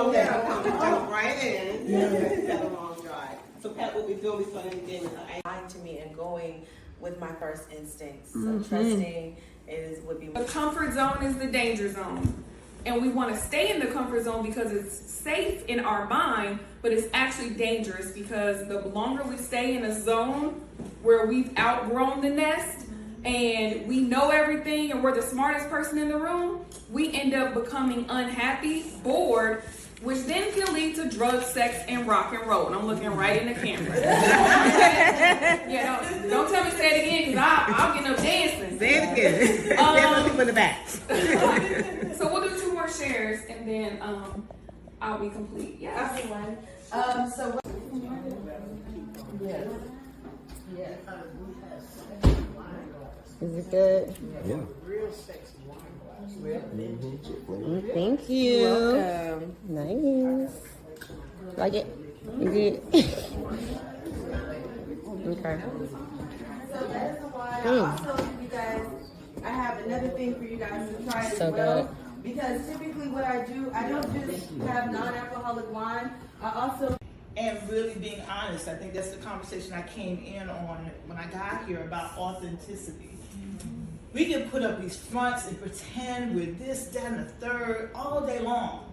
long day. Jump right in. Have a long drive. So Pat, what we do, we start everything with to me and going with my first instincts. So trusting would be. The comfort zone is the danger zone. And we want to stay in the comfort zone because it's safe in our mind, but it's actually dangerous because the longer we stay in a zone where we've outgrown the nest and we know everything and we're the smartest person in the room, we end up becoming unhappy, bored, which then can lead to drugs, sex, and rock and roll. And I'm looking right in the camera. Yeah, don't tell me say it again because I'll get up dancing. Say it again. Say it for people in the back. So we'll do 2 more shares and then I'll be complete. Yeah. Everyone. So what? Yes. Is it good? Yeah. Thank you. Welcome. Nice. Like it? You good? Okay. So that's why I also, you guys, I have another thing for you guys to try as well. Good. Because typically what I do, I don't just have non-alcoholic wine. I also and really being honest. I think that's the conversation I came in on when I got here about authenticity. We can put up these fronts and pretend we're this, that, and the third all day long.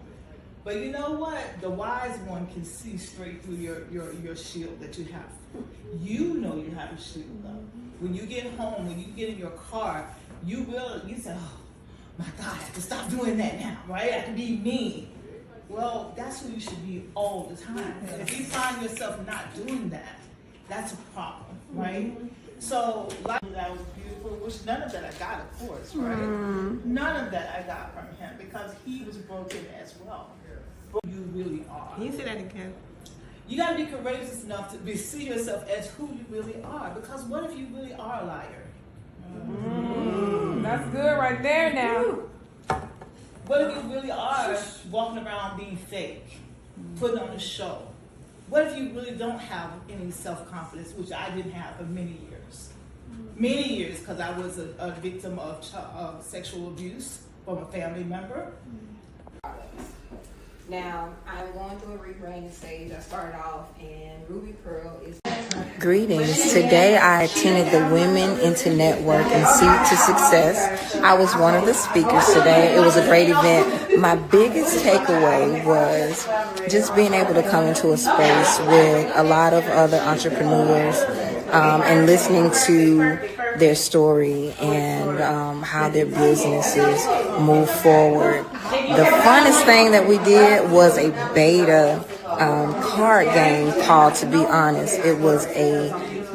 But you know what? The wise one can see straight through your shield that you have. You know you have a shield up. When you get home, when you get in your car, you say, oh my God, I have to stop doing that now, right? I have to be me. Well, that's who you should be all the time. And if you find yourself not doing that, that's a problem, right? So, like that was beautiful, which none of that I got, of course, right? None of that I got from him because he was broken as well. But you really are. Can you say that again? You got to be courageous enough to see yourself as who you really are. Because what if you really are a liar? That's good right there now. What if you really are walking around being fake, putting on a show? What if you really don't have any self-confidence, which I didn't have for many years? Many years, because I was a victim of sexual abuse from a family member. Now, I'm going through a rebranding stage. I started off, and Ruby Pearl is... Greetings. Today I attended the Women into Networking Seed to Success. I was one of the speakers today. It was a great event. My biggest takeaway was just being able to come into a space with a lot of other entrepreneurs and listening to their story and how their businesses move forward. The funnest thing that we did was a beta card game called To Be Honest. It was a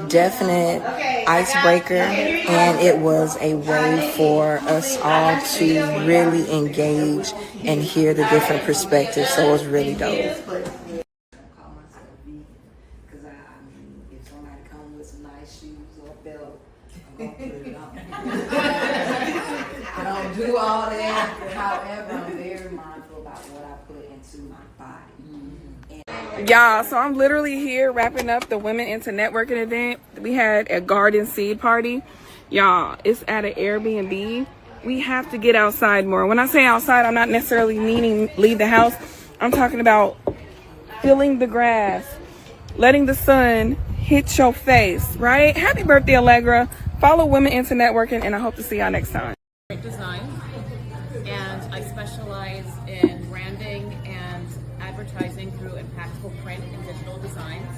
definite icebreaker, and it was a way for us all to really engage and hear the different perspectives. So it was really dope. call myself vegan because I mean, if somebody comes with some nice shoes or a belt, I'm gonna put it on. I don't do all that. However, I'm very mindful about what I put into my body. Y'all, so I'm literally here wrapping up the Women into Networking event. We had a garden seed party. Y'all, it's at an Airbnb. We have to get outside more. When I say outside, I'm not necessarily meaning leave the house. I'm talking about feeling the grass, letting the sun hit your face, right? Happy birthday, Allegra. Follow Women into Networking, and I hope to see y'all next time. Design, and I specialize in branding and advertising through impactful print and digital designs,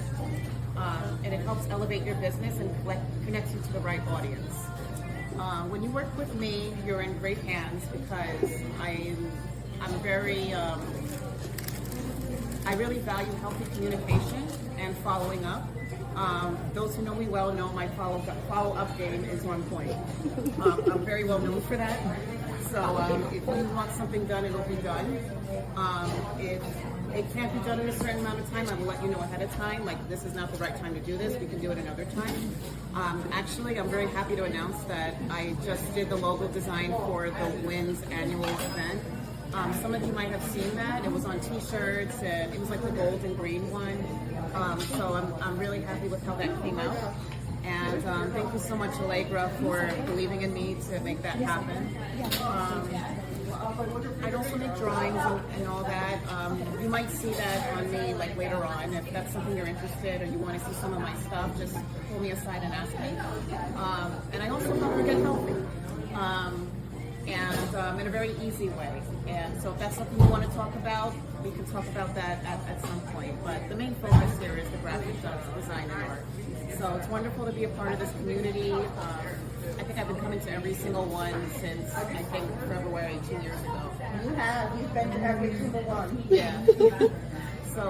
and it helps elevate your business and connect you to the right audience. When you work with me, you're in great hands because I'm very I really value healthy communication and following up. Those who know me well know my follow-up game is on point. I'm very well known for that. So if you want something done, it'll be done. If it can't be done in a certain amount of time, I will let you know ahead of time, like this is not the right time to do this, we can do it another time. Actually, I'm very happy to announce that I just did the logo design for the WINS annual event. Some of you might have seen that. It was on t-shirts, and it was like the gold and green one. So I'm really happy with how that came out. And thank you so much, Allegra, for believing in me to make that happen. I'd also make drawings and all that. You might see that on me like later on. If that's something you're interested or you want to see some of my stuff, just pull me aside and ask me. And I also help her get healthy. In a very easy way. And so if that's something you want to talk about, we can talk about that at some point. But the main focus here is the graphic design and art. So it's wonderful to be a part of this community. I think I've been coming to every single one since, I think, February 2 years ago. You have. You've been to every single one. Yeah. So,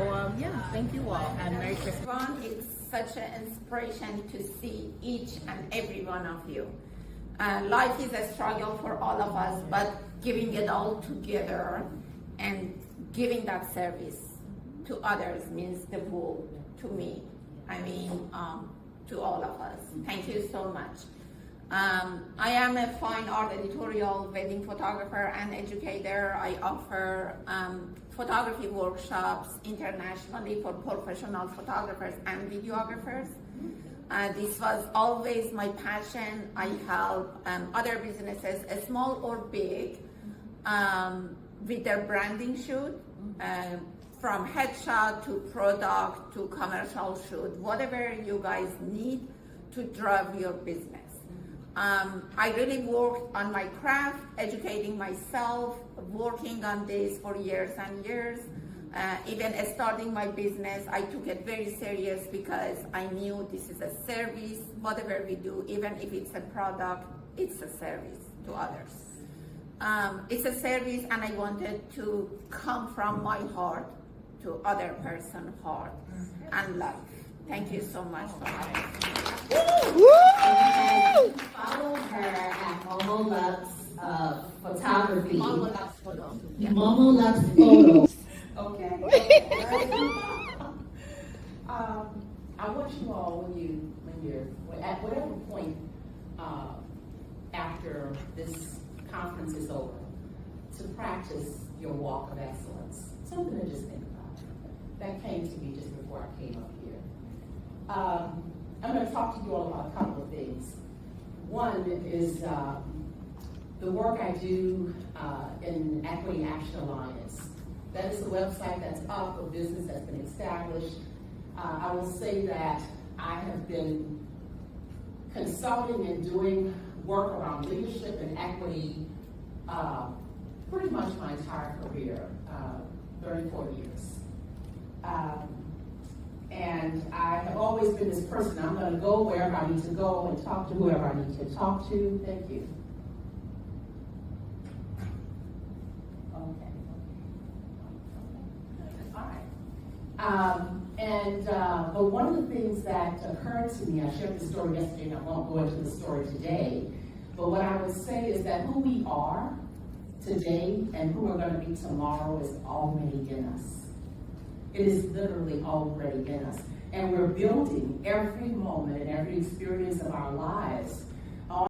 thank you all, and Merry Christmas. It's such an inspiration to see each and every one of you. Life is a struggle for all of us, but giving it all together and giving that service to others means the world to me. I mean, to all of us. Thank you so much. I am a fine art editorial, wedding photographer and educator. I offer photography workshops internationally for professional photographers and videographers. This was always my passion. I help other businesses, small or big, with their branding shoot, from headshot to product to commercial shoot, whatever you guys need to drive your business. I really worked on my craft, educating myself, working on this for years and years. Even starting my business, I took it very serious because I knew this is a service. Whatever we do, even if it's a product, it's a service to others. It's a service, and I wanted to come from my heart to other person's heart and life. Thank you so much for having me. Follow her at Momo Lux Photography. Momo Lux Photo. Momo Lux Photos. Okay. I want you all, when you're at whatever point after this conference is over, to practice your walk of excellence. Something to just think about. That came to me just before I came up here. I'm going to talk to you all about a couple of things. One is the work I do in Equity Action Alliance. That is a website that's up, a business that's been established. I will say that I have been consulting and doing work around leadership and equity pretty much my entire career, 34 years. And I have always been this person. I'm going to go wherever I need to go and talk to whoever I need to talk to. Thank you. Okay. All right. But one of the things that occurred to me, I shared the story yesterday, and I won't go into the story today, but what I would say is that who we are today and who we're going to be tomorrow is already in us. It is literally already in us. And we're building every moment and every experience of our lives